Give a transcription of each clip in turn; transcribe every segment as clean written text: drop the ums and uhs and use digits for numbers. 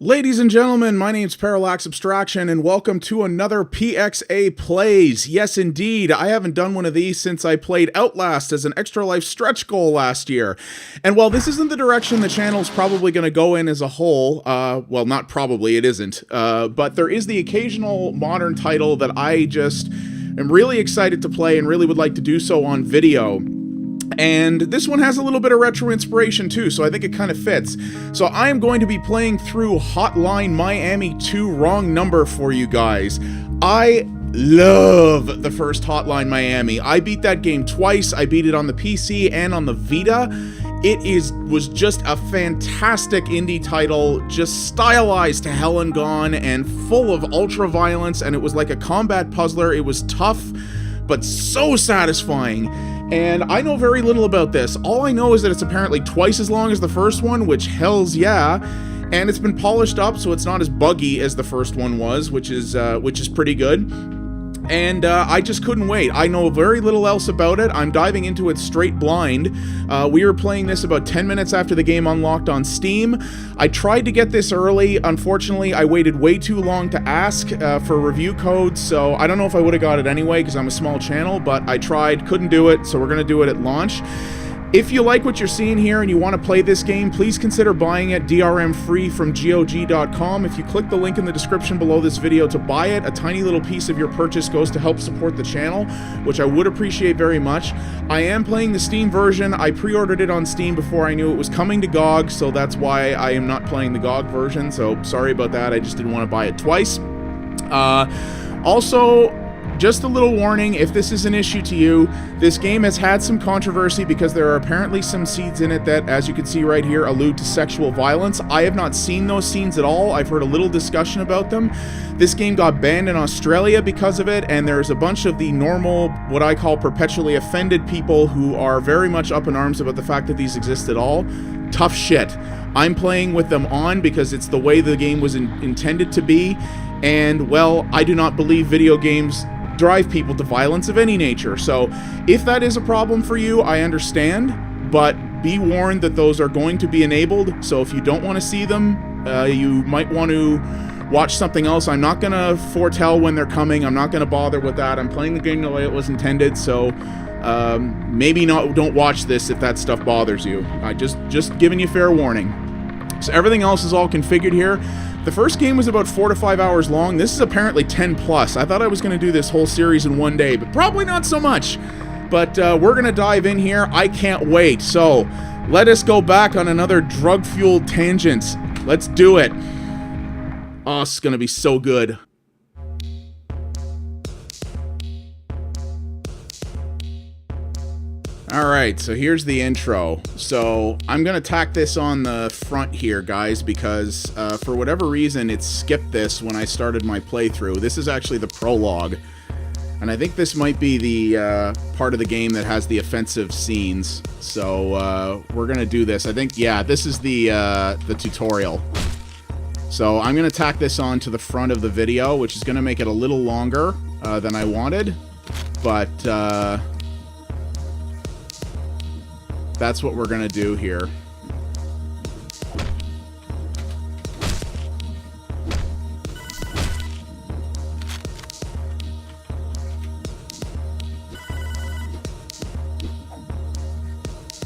Ladies and gentlemen, my name's Parallax Abstraction, and welcome to another PXA Plays. Yes, indeed, I haven't done one of these since I played Outlast as an Extra Life stretch goal last year. And while this isn't the direction the channel's probably going to go in as a whole, well, not probably, it isn't, but there is the occasional modern title that I just am really excited to play and really would like to do so on video. And this one has a little bit of retro inspiration too, so I think it kind of fits. So I am going to be playing through Hotline Miami 2 Wrong Number for you guys. I love the first Hotline Miami. I beat that game twice. I beat it on the PC and on the Vita. It was just a fantastic indie title, just stylized to hell and gone and full of ultra-violence, and it was like a combat puzzler. It was tough, but so satisfying. And I know very little about this. All I know is that it's apparently twice as long as the first one, which hells yeah. And it's been polished up, so it's not as buggy as the first one was, which is pretty good. And I just couldn't wait. I know very little else about it. I'm diving into it straight blind. We were playing this about 10 minutes after the game unlocked on Steam. I tried to get this early. Unfortunately, I waited way too long to ask for review codes, so I don't know if I would have got it anyway because I'm a small channel, but I tried, couldn't do it, so we're going to do it at launch. If you like what you're seeing here and you want to play this game, please consider buying it DRM free from GOG.com. If you click the link in the description below this video to buy it, a tiny little piece of your purchase goes to help support the channel, which I would appreciate very much. I am playing the Steam version. I pre-ordered it on Steam before I knew it was coming to GOG, so that's why I am not playing the GOG version, so sorry about that. I just didn't want to buy it twice. Also, just a little warning, if this is an issue to you, this game has had some controversy because there are apparently some scenes in it that, as you can see right here, allude to sexual violence. I have not seen those scenes at all. I've heard a little discussion about them. This game got banned in Australia because of it, and there's a bunch of the normal, what I call perpetually offended people who are very much up in arms about the fact that these exist at all. Tough shit. I'm playing with them on because it's the way the game was intended to be, and, well, I do not believe video games drive people to violence of any nature. So if that is a problem for you, I understand, but be warned that those are going to be enabled. So if you don't want to see them, you might want to watch something else. I'm not going to foretell when they're coming. I'm not going to bother with that. I'm playing the game the way it was intended, so maybe don't watch this if that stuff bothers you. I just giving you fair warning. So everything else is all configured here. The first game was about 4 to 5 hours long. This is apparently 10 plus. I thought I was going to do this whole series in one day, but probably not so much. But we're going to dive in here. I can't wait. So let us go back on another drug-fueled tangent. Let's do it. Oh, it's going to be so good. Alright, so here's the intro. So I'm going to tack this on the front here, guys, because for whatever reason it skipped this when I started my playthrough. This is actually the prologue, and I think this might be the part of the game that has the offensive scenes. So we're going to do this. I think, yeah, this is the tutorial. So I'm going to tack this on to the front of the video, which is going to make it a little longer than I wanted, but that's what we're gonna do here.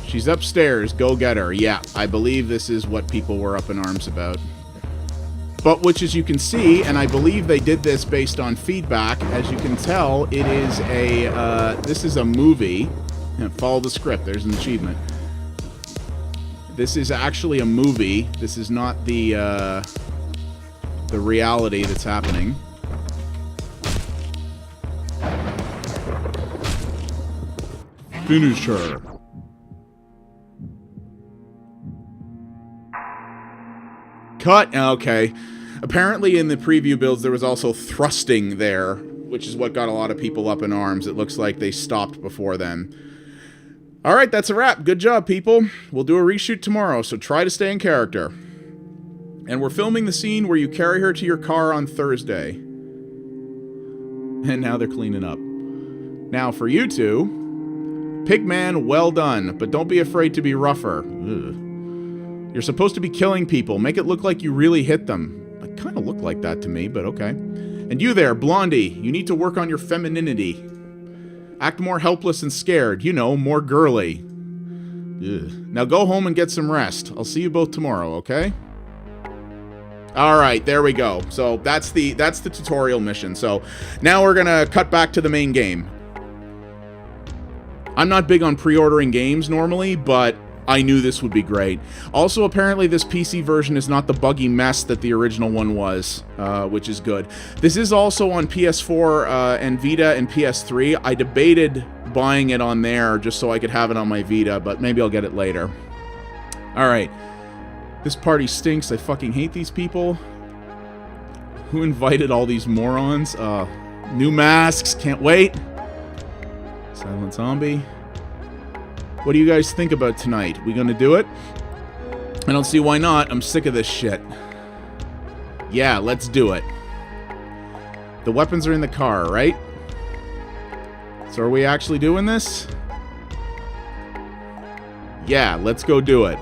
She's upstairs, go get her. Yeah, I believe this is what people were up in arms about. But which, as you can see, and I believe they did this based on feedback, as you can tell, it is a, this is a movie. Follow the script, there's an achievement. This is actually a movie. This is not the reality that's happening. Finish her. Cut. Okay. Apparently in the preview builds there was also thrusting there, which is what got a lot of people up in arms. It looks like they stopped before then. Alright, that's a wrap. Good job, people. We'll do a reshoot tomorrow, so try to stay in character. And we're filming the scene where you carry her to your car on Thursday. And now they're cleaning up. Now, for you two, Pigman, well done, but don't be afraid to be rougher. Ugh. You're supposed to be killing people. Make it look like you really hit them. It kind of looked like that to me, but okay. And you there, Blondie, you need to work on your femininity. Act more helpless and scared. You know, more girly. Ugh. Now go home and get some rest. I'll see you both tomorrow, okay? Alright, there we go. So that's the tutorial mission. So now we're gonna cut back to the main game. I'm not big on pre-ordering games normally, but I knew this would be great. Also, apparently this PC version is not the buggy mess that the original one was, which is good. This is also on PS4 and Vita and PS3. I debated buying it on there just so I could have it on my Vita, but maybe I'll get it later. Alright. This party stinks. I fucking hate these people. Who invited all these morons? New masks. Can't wait. Silent zombie. What do you guys think about tonight? We gonna do it? I don't see why not. I'm sick of this shit. Yeah, let's do it. The weapons are in the car, right? So are we actually doing this? Yeah, let's go do it.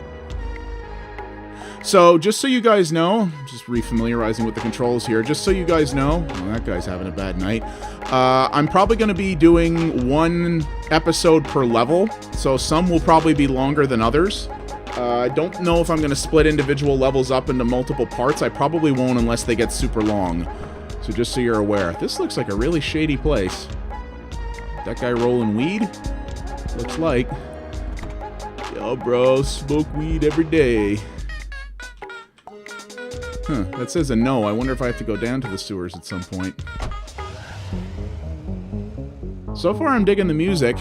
So, just so you guys know, just refamiliarizing with the controls here, just so you guys know, well, that guy's having a bad night, I'm probably going to be doing one episode per level, so some will probably be longer than others. I don't know if I'm going to split individual levels up into multiple parts. I probably won't unless they get super long. So just so you're aware. This looks like a really shady place. That guy rolling weed? Looks like. Yo, bro, smoke weed every day. Huh, that says a no. I wonder if I have to go down to the sewers at some point. So far, I'm digging the music.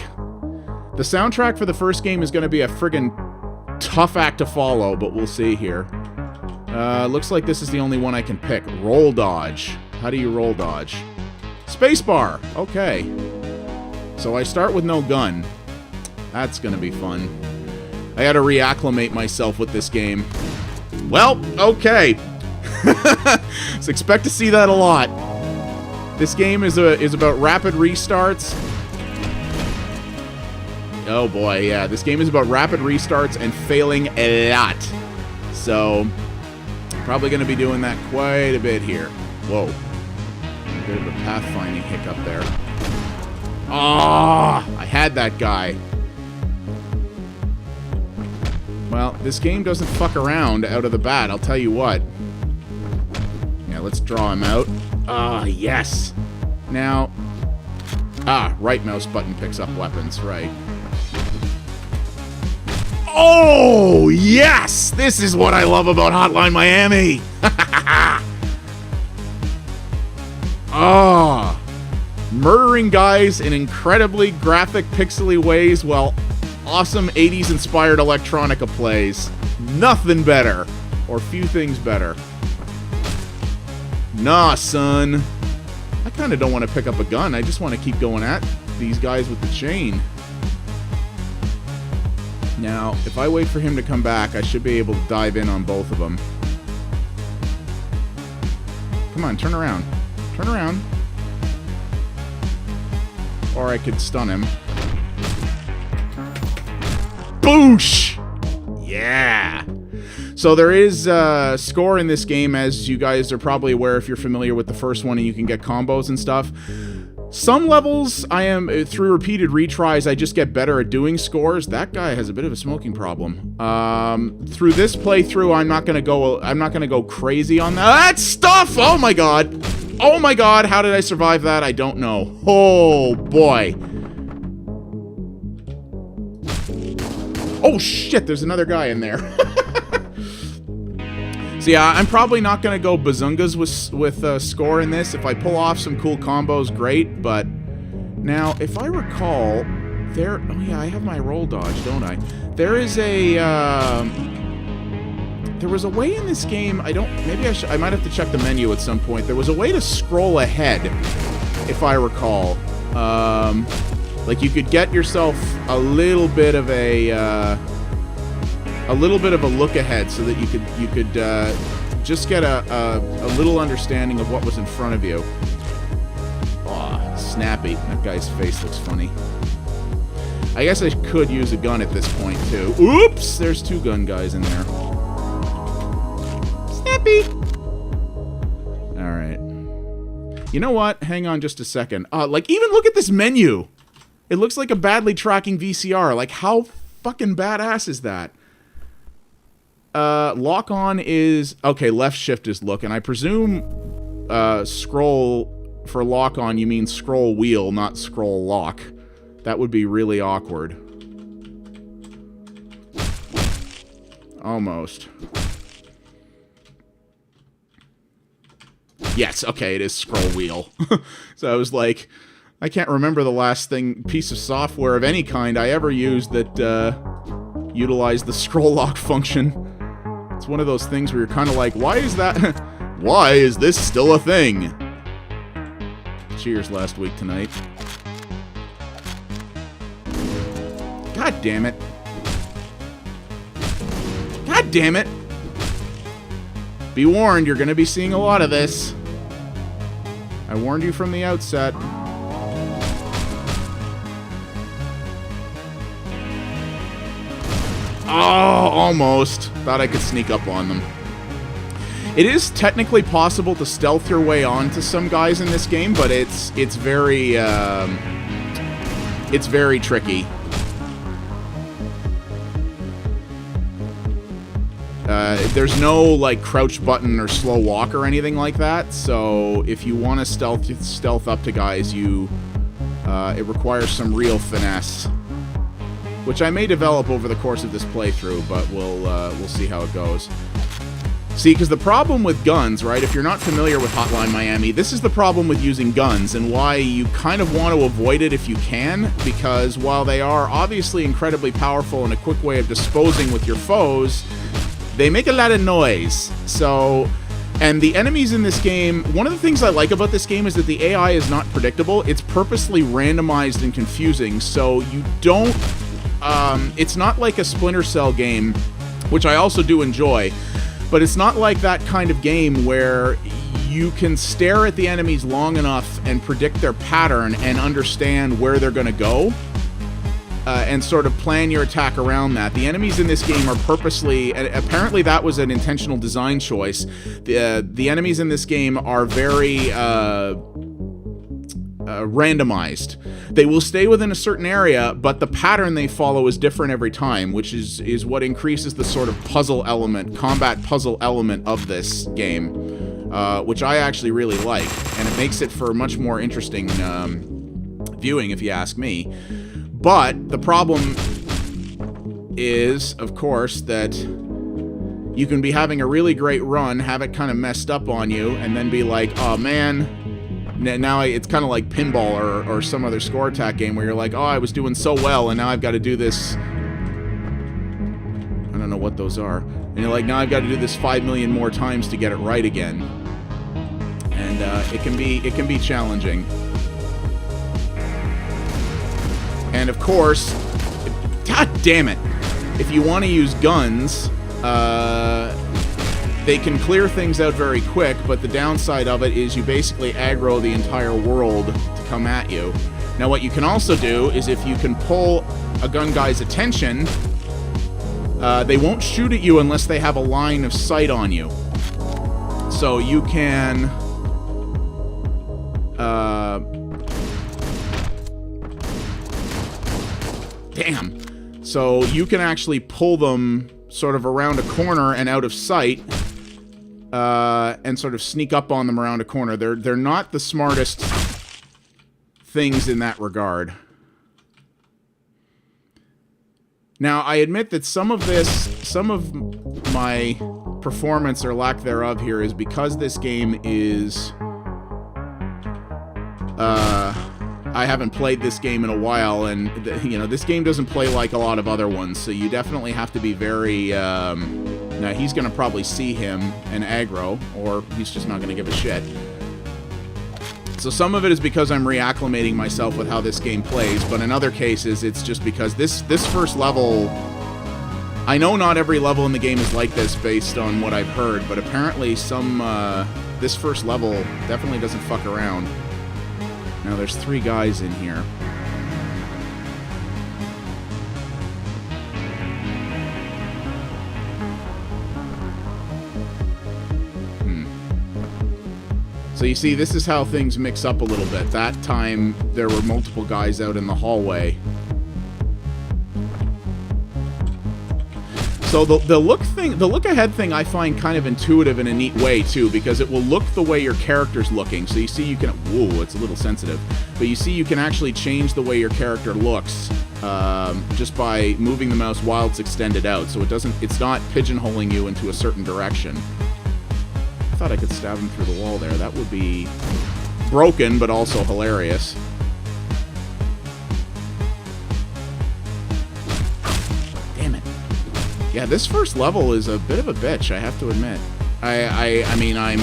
The soundtrack for the first game is going to be a friggin' tough act to follow, but we'll see here. Looks like this is the only one I can pick. Roll dodge. How do you roll dodge? Spacebar. Okay. So I start with no gun. That's going to be fun. I got to reacclimate myself with this game. Well, okay. So expect to see that a lot. This game is about rapid restarts. Oh boy, yeah. This game is about rapid restarts and failing a lot. So, probably going to be doing that quite a bit here. Whoa. A bit of a pathfinding hiccup there. Ah, I had that guy. Well, this game doesn't fuck around out of the bat, I'll tell you what. Yeah, let's draw him out. Ah, yes. Now, right mouse button picks up weapons, right. Oh, yes! This is what I love about Hotline Miami! Ah, murdering guys in incredibly graphic, pixely ways while awesome 80s inspired electronica plays. Nothing better. Or few things better. Nah, son. I kind of don't want to pick up a gun. I just want to keep going at these guys with the chain. Now, if I wait for him to come back, I should be able to dive in on both of them. Come on, turn around. Turn around. Or I could stun him. Boosh! Yeah! So there is score in this game, as you guys are probably aware if you're familiar with the first one and you can get combos and stuff. Some levels, through repeated retries, I just get better at doing scores. That guy has a bit of a smoking problem. Through this playthrough, I'm not gonna go crazy on that stuff. Oh my god! Oh my god! How did I survive that? I don't know. Oh boy! Oh shit! There's another guy in there. So yeah, I'm probably not going to go bazungas with score in this. If I pull off some cool combos, great. But now, if I recall, there... Oh yeah, I have my roll dodge, don't I? There is a... there was a way in this game... Maybe I might have to check the menu at some point. There was a way to scroll ahead, if I recall. Like, you could get yourself a little bit of a look ahead so that you could just get a little understanding of what was in front of you. Aw, snappy. That guy's face looks funny. I guess I could use a gun at this point, too. Oops! There's two gun guys in there. Yippee! Alright. You know what? Hang on just a second. Like, even look at this menu! It looks like a badly tracking VCR. Like, how fucking badass is that? Lock on is... Okay, left shift is look, and I presume scroll... For lock on, you mean scroll wheel, not scroll lock. That would be really awkward. Almost. Yes, okay, it is scroll wheel. So I was like, I can't remember the last piece of software of any kind I ever used that utilized the scroll lock function. It's one of those things where you're kind of like, why is that? Why is this still a thing? Cheers last week tonight. God damn it. God damn it. Be warned, you're going to be seeing a lot of this. I warned you from the outset. Oh, almost. Thought I could sneak up on them. It is technically possible to stealth your way onto some guys in this game, but it's very tricky. There's no like crouch button or slow walk or anything like that. So if you want to stealth up to guys, it requires some real finesse, which I may develop over the course of this playthrough, but we'll see how it goes. See, because the problem with guns, right, if you're not familiar with Hotline Miami, this is the problem with using guns and why you kind of want to avoid it if you can, because while they are obviously incredibly powerful and a quick way of disposing with your foes, they make a lot of noise. So, and the enemies in this game, one of the things I like about this game is that the AI is not predictable. It's purposely randomized and confusing, so you don't, it's not like a Splinter Cell game, which I also do enjoy. But it's not like that kind of game where you can stare at the enemies long enough and predict their pattern and understand where they're going to go and sort of plan your attack around that. The enemies in this game are purposely... Apparently that was an intentional design choice. The enemies in this game are very... randomized. They will stay within a certain area, but the pattern they follow is different every time, which is what increases the sort of puzzle element, combat puzzle element of this game, which I actually really like, and it makes it for much more interesting viewing, if you ask me. But the problem is, of course, that you can be having a really great run, have it kind of messed up on you, and then be like, oh man, now it's kind of like pinball or some other score attack game where you're like, oh, I was doing so well, and now I've got to do this. I don't know what those are. And you're like, now I've got to do this 5 million more times to get it right again. And it can be challenging. And of course, god damn it, if you want to use guns, they can clear things out very quick, but the downside of it is you basically aggro the entire world to come at you. Now what you can also do is if you can pull a gun guy's attention, they won't shoot at you unless they have a line of sight on you. So you can... damn. So you can actually pull them sort of around a corner and out of sight, and sort of sneak up on them around a corner. They're not the smartest things in that regard. Now, I admit that some of my performance or lack thereof here is because this game is... I haven't played this game in a while, and, you know, this game doesn't play like a lot of other ones, so you definitely have to be very, now he's gonna probably see him and aggro, or he's just not gonna give a shit. So some of it is because I'm reacclimating myself with how this game plays, but in other cases, it's just because this first level... I know not every level in the game is like this based on what I've heard, but apparently this first level definitely doesn't fuck around. Now there's 3 guys in here. So you see, this is how things mix up a little bit. That time, there were multiple guys out in the hallway. So the look ahead thing I find kind of intuitive in a neat way too, because it will look the way your character's looking. So you see you can, whoa, it's a little sensitive, but you see you can actually change the way your character looks just by moving the mouse while it's extended out. So it's not pigeonholing you into a certain direction. I thought I could stab him through the wall there. That would be broken, but also hilarious. Yeah, this first level is a bit of a bitch, I have to admit. I mean, I'm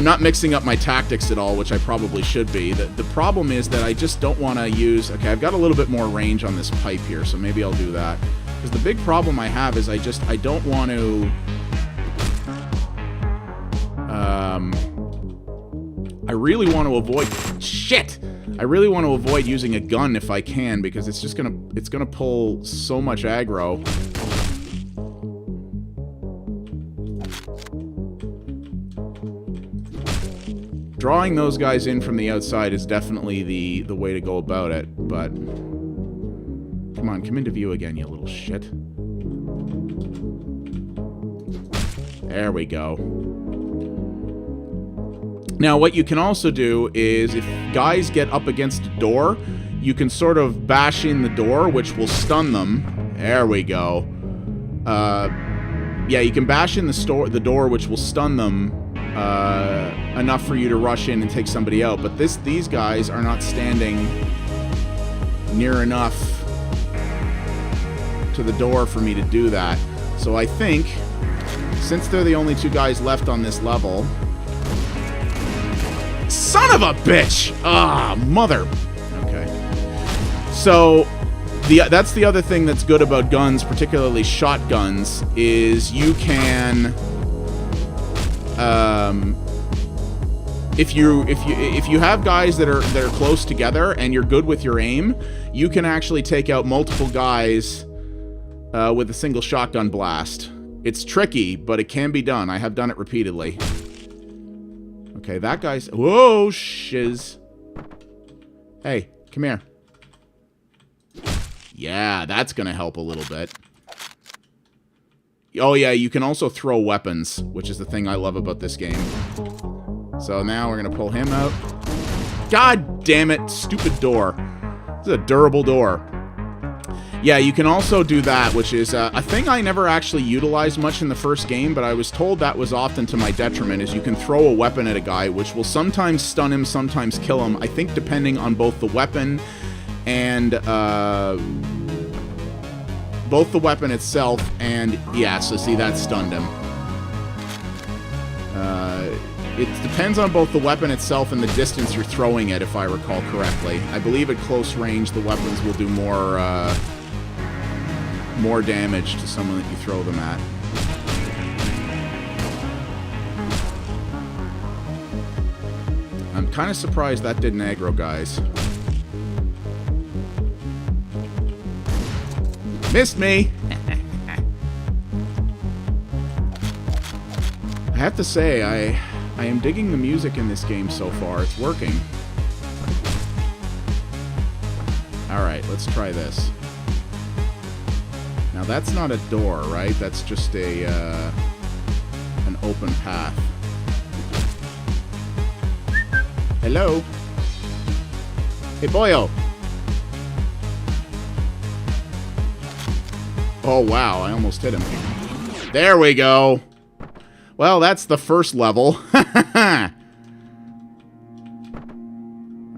not mixing up my tactics at all, which I probably should be. The problem is that I just don't want to use... Okay, I've got a little bit more range on this pipe here, so maybe I'll do that. Because the big problem I have is I don't want to... I really want to avoid... Shit! I really want to avoid using a gun if I can, because it's gonna pull so much aggro. Drawing those guys in from the outside is definitely the way to go about it, but... Come on, come into view again, you little shit. There we go. Now, what you can also do is, if guys get up against a door, you can sort of bash in the door, which will stun them. There we go. Yeah, you can bash in the door, which will stun them enough for you to rush in and take somebody out. But these guys are not standing near enough to the door for me to do that. So I think, since they're the only two guys left on this level... Son of a bitch! Ah, mother... Okay. So, that's the other thing that's good about guns, particularly shotguns, is you can... If you have guys that are close together and you're good with your aim, you can actually take out multiple guys with a single shotgun blast. It's tricky, but it can be done. I have done it repeatedly. Okay, that guy's... Whoa, shiz. Hey, come here. Yeah, that's gonna help a little bit. Oh yeah, you can also throw weapons, which is the thing I love about this game. So now we're gonna pull him out. God damn it, stupid door. This is a durable door. Yeah, you can also do that, which is a thing I never actually utilized much in the first game, but I was told that was often to my detriment, is you can throw a weapon at a guy, which will sometimes stun him, sometimes kill him, I think depending on both the weapon and, both the weapon itself and, yeah, so see, that stunned him. It depends on both the weapon itself and the distance you're throwing it, if I recall correctly. I believe at close range, the weapons will do more damage to someone that you throw them at. I'm kind of surprised that didn't aggro guys. Missed me! I have to say, I am digging the music in this game so far. It's working. Alright, let's try this. Now that's not a door, right? That's just an open path. Hello? Hey, boyo! Oh, wow, I almost hit him. There we go! Well, that's the first level. I'm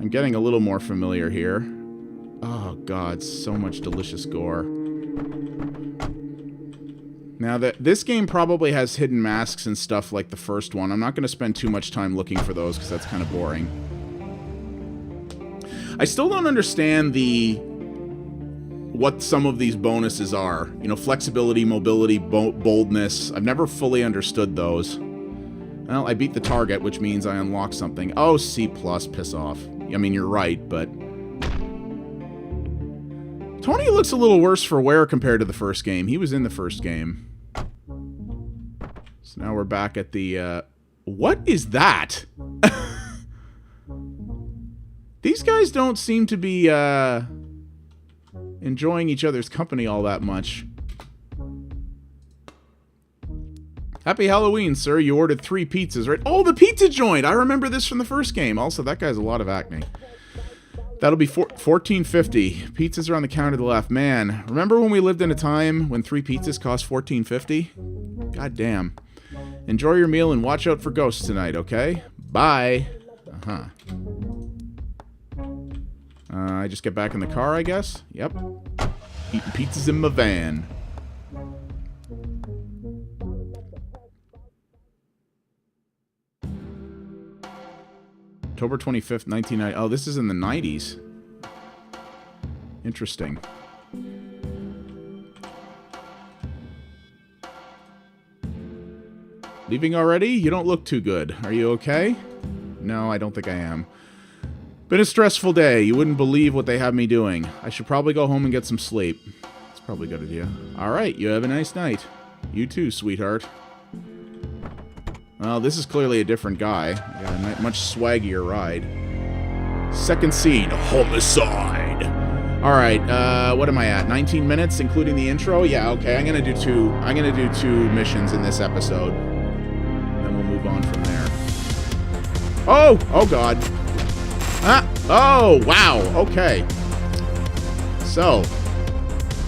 getting a little more familiar here. Oh, God, so much delicious gore. Now, this game probably has hidden masks and stuff like the first one. I'm not going to spend too much time looking for those, because that's kind of boring. I still don't understand what some of these bonuses are. You know, flexibility, mobility, boldness. I've never fully understood those. Well, I beat the target, which means I unlock something. Oh, C+, piss off. I mean, you're right, but... Tony looks a little worse for wear compared to the first game. He was in the first game. So now we're back at the What is that? These guys don't seem to be enjoying each other's company all that much. Happy Halloween, sir. You ordered 3 pizzas, right? Oh, the pizza joint! I remember this from the first game. Also, that guy's a lot of acne. That'll be $14.50. Pizzas are on the counter to the left. Man, remember when we lived in a time when 3 pizzas cost $14.50? God damn. Enjoy your meal and watch out for ghosts tonight, okay? Bye. I just get back in the car, I guess? Yep. Eating pizzas in my van. October 25th, 1990. Oh, this is in the 90s. Interesting. Leaving already? You don't look too good. Are you okay? No, I don't think I am. Been a stressful day. You wouldn't believe what they have me doing. I should probably go home and get some sleep. It's probably a good idea. Alright, you have a nice night. You too, sweetheart. Well, this is clearly a different guy. Got a much swaggier ride. Second scene, homicide. Alright, what am I at? 19 minutes, including the intro? Yeah, okay, I'm gonna do two missions in this episode. Then we'll move on from there. Oh! Oh god. Ah! Oh, wow, okay. So,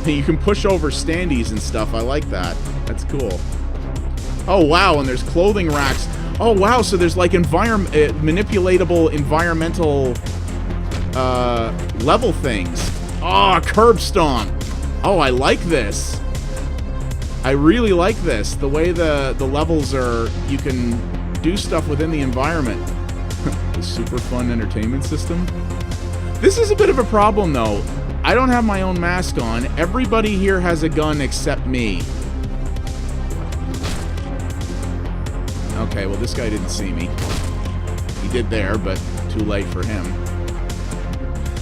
you can push over standees and stuff, I like that. That's cool. Oh, wow, and there's clothing racks. Oh, wow, so there's, like, manipulatable environmental, level things. Oh, curb stomp. Oh, I like this. I really like this. The way the levels are, you can do stuff within the environment. The super fun entertainment system. This is a bit of a problem, though. I don't have my own mask on. Everybody here has a gun except me. Okay, well, this guy didn't see me. He did there, but too late for him.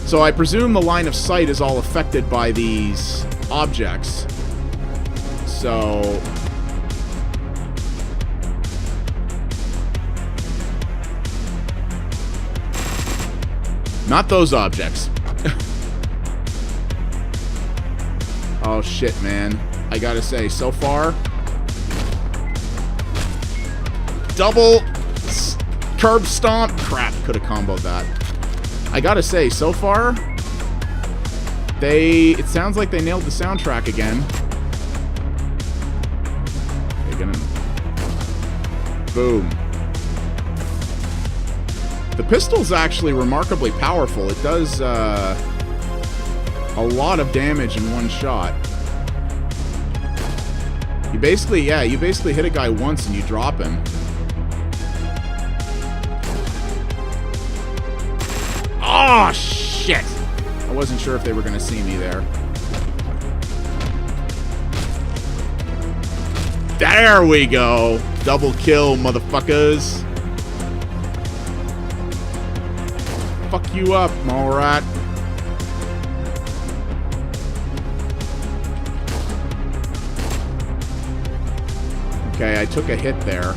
So I presume the line of sight is all affected by these objects. So... not those objects. Oh, shit, man. I gotta say, so far... double curb stomp. Crap, could have comboed that. I gotta say, so far, it sounds like they nailed the soundtrack again. They're gonna... boom. The pistol's actually remarkably powerful. It does a lot of damage in one shot. You basically hit a guy once and you drop him. Oh, shit! I wasn't sure if they were going to see me there. There we go! Double kill, motherfuckers. Fuck you up, Mallrat. Okay, I took a hit there.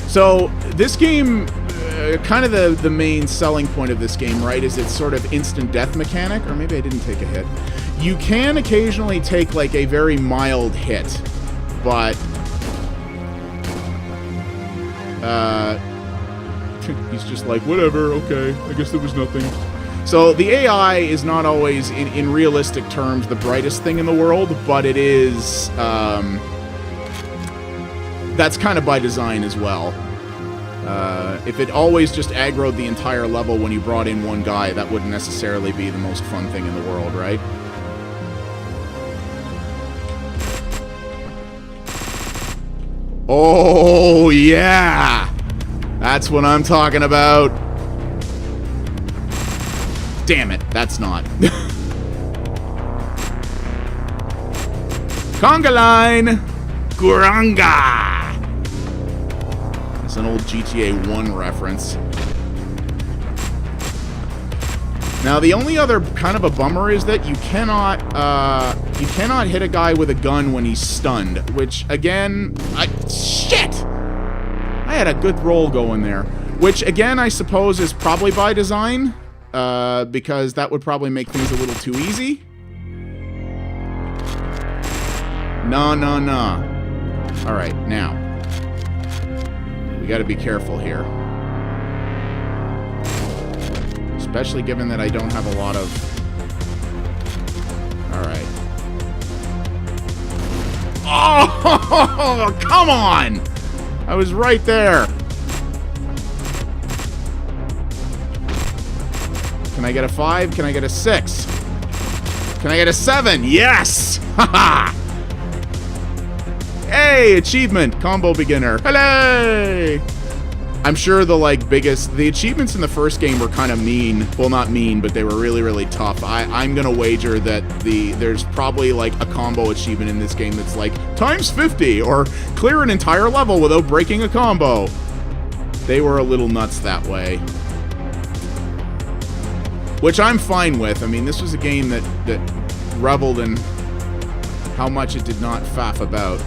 So, this game... kind of the main selling point of this game, right, is its sort of instant death mechanic. Or maybe I didn't take a hit. You can occasionally take, like, a very mild hit, but... he's just like, whatever, okay, I guess there was nothing. So the AI is not always, in realistic terms, the brightest thing in the world, but it is, that's kind of by design as well. If it always just aggroed the entire level when you brought in one guy, that wouldn't necessarily be the most fun thing in the world, right? Oh, yeah! That's what I'm talking about. Damn it, that's not. Conga line! Guranga! It's an old GTA 1 reference. Now, the only other kind of a bummer is that you cannot hit a guy with a gun when he's stunned, which, again, shit! I had a good roll going there. Which, again, I suppose is probably by design. Because that would probably make things a little too easy. No. Alright, now. We gotta be careful here. Especially given that I don't have a lot of... Alright. Oh, come on! I was right there. Can I get a 5? Can I get a 6? Can I get a 7? Yes! Haha! Hey, achievement! Combo beginner. Hello! I'm sure the achievements in the first game were kind of mean. Well, not mean, but they were really, really tough. I'm gonna wager that there's probably like a combo achievement in this game that's like times 50 or clear an entire level without breaking a combo. They were a little nuts that way. Which I'm fine with. I mean, this was a game that reveled in how much it did not faff about.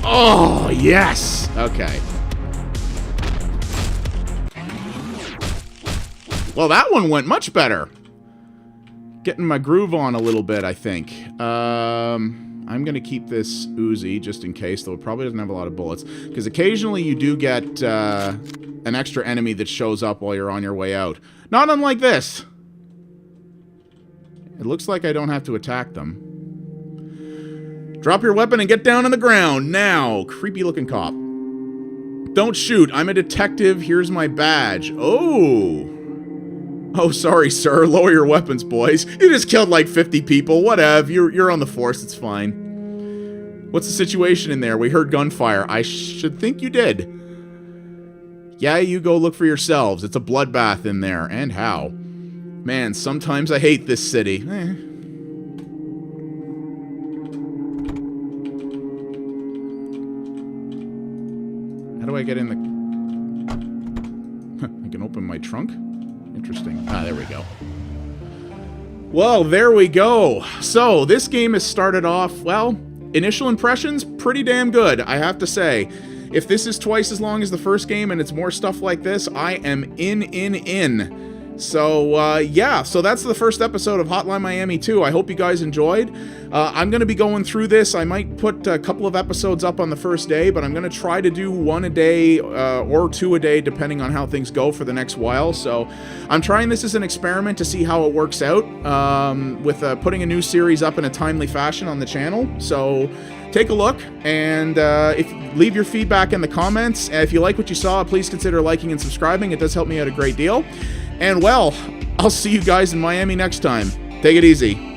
Oh, yes! Okay. Well, that one went much better. Getting my groove on a little bit, I think. I'm going to keep this Uzi just in case, though it probably doesn't have a lot of bullets. Because occasionally you do get an extra enemy that shows up while you're on your way out. Not unlike this. It looks like I don't have to attack them. Drop your weapon and get down on the ground, now! Creepy looking cop. Don't shoot, I'm a detective, here's my badge. Oh! Oh, sorry, sir, lower your weapons, boys. You just killed like 50 people, whatever, you're on the force, it's fine. What's the situation in there? We heard gunfire. I should think you did. Yeah, you go look for yourselves, it's a bloodbath in there, and how? Man, sometimes I hate this city. How do I get in the... I can open my trunk? Interesting. Ah, there we go. Well, there we go. So, this game has started off, well, initial impressions, pretty damn good, I have to say. If this is twice as long as the first game and it's more stuff like this, I am in. So, yeah, so that's the first episode of Hotline Miami 2. I hope you guys enjoyed. I'm going to be going through this. I might put a couple of episodes up on the first day, but I'm going to try to do 1 a day or 2 a day, depending on how things go for the next while. So I'm trying this as an experiment to see how it works out with putting a new series up in a timely fashion on the channel. So take a look, and leave your feedback in the comments. If you like what you saw, please consider liking and subscribing. It does help me out a great deal. And, well, I'll see you guys in Miami next time. Take it easy.